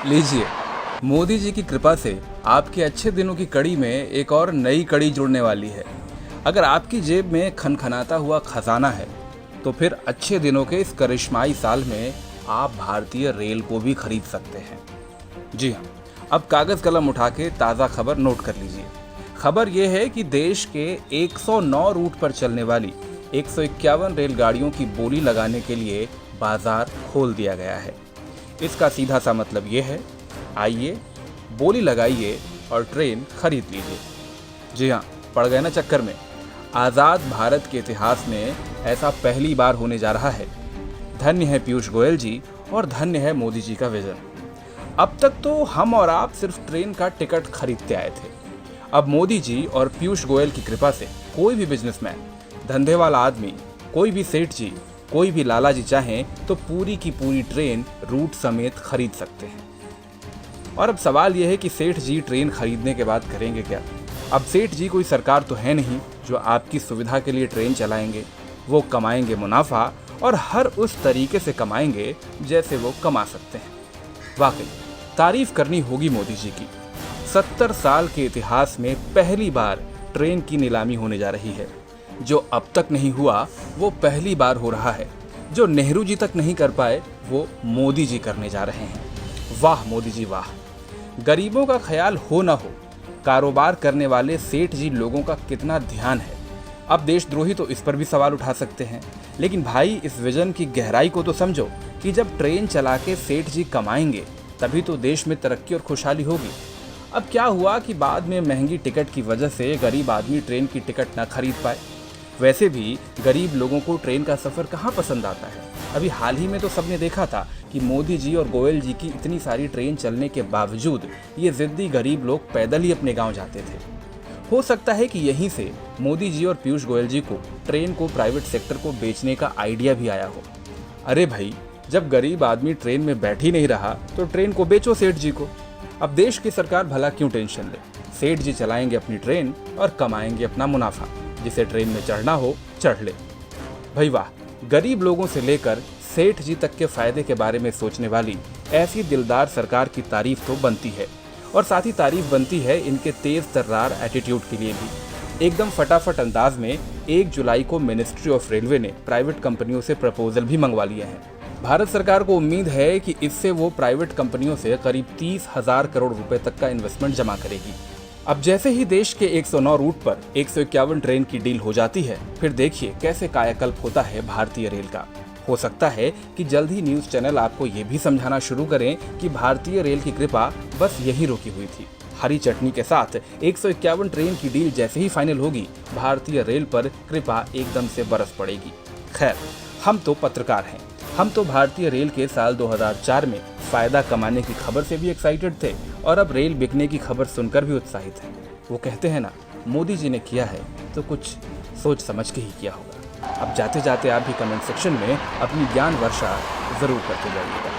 लीजिए, मोदी जी की कृपा से आपके अच्छे दिनों की कड़ी में एक और नई कड़ी जुड़ने वाली है। अगर आपकी जेब में खनखनाता हुआ खजाना है, तो फिर अच्छे दिनों के इस करिश्माई साल में आप भारतीय रेल को भी खरीद सकते हैं। जी हाँ, अब कागज कलम उठा के ताज़ा खबर नोट कर लीजिए। खबर यह है कि देश के 109 रूट पर चलने वाली 151 रेलगाड़ियों की बोली लगाने के लिए बाजार खोल दिया गया है। इसका सीधा सा मतलब ये है, आइए बोली लगाइए और ट्रेन खरीद लीजिए। जी हाँ, पड़ गए ना चक्कर में। आज़ाद भारत के इतिहास में ऐसा पहली बार होने जा रहा है। धन्य है पीयूष गोयल जी और धन्य है मोदी जी का विजन। अब तक तो हम और आप सिर्फ ट्रेन का टिकट खरीदते आए थे। अब मोदी जी और पीयूष गोयल की कृपा से कोई भी बिजनेसमैन, धंधे वाला आदमी, कोई भी सेठ जी, कोई भी लाला जी चाहें तो पूरी की पूरी ट्रेन रूट समेत खरीद सकते हैं। और अब सवाल यह है कि सेठ जी ट्रेन खरीदने के बाद करेंगे क्या? अब सेठ जी कोई सरकार तो है नहीं जो आपकी सुविधा के लिए ट्रेन चलाएंगे। वो कमाएंगे मुनाफा और हर उस तरीके से कमाएंगे जैसे वो कमा सकते हैं। वाकई तारीफ करनी होगी मोदी जी की। 70 साल के इतिहास में पहली बार ट्रेन की नीलामी होने जा रही है। जो अब तक नहीं हुआ वो पहली बार हो रहा है। जो नेहरू जी तक नहीं कर पाए वो मोदी जी करने जा रहे हैं। वाह मोदी जी वाह। गरीबों का ख्याल हो ना हो, कारोबार करने वाले सेठ जी लोगों का कितना ध्यान है। अब देशद्रोही तो इस पर भी सवाल उठा सकते हैं, लेकिन भाई इस विजन की गहराई को तो समझो कि जब ट्रेन चला के सेठ जी कमाएंगे तभी तो देश में तरक्की और खुशहाली होगी। अब क्या हुआ कि बाद में महंगी टिकट की वजह से गरीब आदमी ट्रेन की टिकट ना खरीद पाए। वैसे भी गरीब लोगों को ट्रेन का सफ़र कहाँ पसंद आता है। अभी हाल ही में तो सबने देखा था कि मोदी जी और गोयल जी की इतनी सारी ट्रेन चलने के बावजूद ये ज़िद्दी गरीब लोग पैदल ही अपने गांव जाते थे। हो सकता है कि यहीं से मोदी जी और पीयूष गोयल जी को ट्रेन को प्राइवेट सेक्टर को बेचने का आइडिया भी आया हो। अरे भाई, जब गरीब आदमी ट्रेन में बैठ ही नहीं रहा तो ट्रेन को बेचो सेठ जी को। अब देश की सरकार भला क्यों टेंशन ले। सेठ जी चलाएंगे अपनी ट्रेन और कमाएंगे अपना मुनाफा। जिसे ट्रेन में चढ़ना हो चढ़ ले। भाई वाह, गरीब लोगों से लेकर सेठ जी तक के फायदे के बारे में सोचने वाली ऐसी दिलदार सरकार की तारीफ तो बनती है। और साथ ही तारीफ बनती है इनके तेज तर्रार एटीट्यूड के लिए भी। एकदम फटाफट अंदाज में 1 जुलाई को मिनिस्ट्री ऑफ रेलवे ने प्राइवेट कंपनियों से प्रपोजल भी मंगवा लिए हैं। भारत सरकार को उम्मीद है कि इससे वो प्राइवेट कंपनियों से करीब 30,000 करोड़ रुपए तक का इन्वेस्टमेंट जमा करेगी। अब जैसे ही देश के 109 रूट पर 151 ट्रेन की डील हो जाती है, फिर देखिए कैसे कायाकल्प होता है भारतीय रेल का। हो सकता है कि जल्द ही न्यूज़ चैनल आपको ये भी समझाना शुरू करें कि भारतीय रेल की कृपा बस यही रुकी हुई थी। हरी चटनी के साथ 151 ट्रेन की डील जैसे ही फाइनल होगी, भारतीय रेल पर कृपा एकदम से बरस पड़ेगी। खैर, हम तो पत्रकार हैं। हम तो भारतीय रेल के साल 2004 में फायदा कमाने की खबर से भी एक्साइटेड थे और अब रेल बिकने की खबर सुनकर भी उत्साहित हैं। वो कहते हैं ना, मोदी जी ने किया है तो कुछ सोच समझ के ही किया होगा। अब जाते जाते आप भी कमेंट सेक्शन में अपनी ज्ञान वर्षा जरूर करते जाइएगा।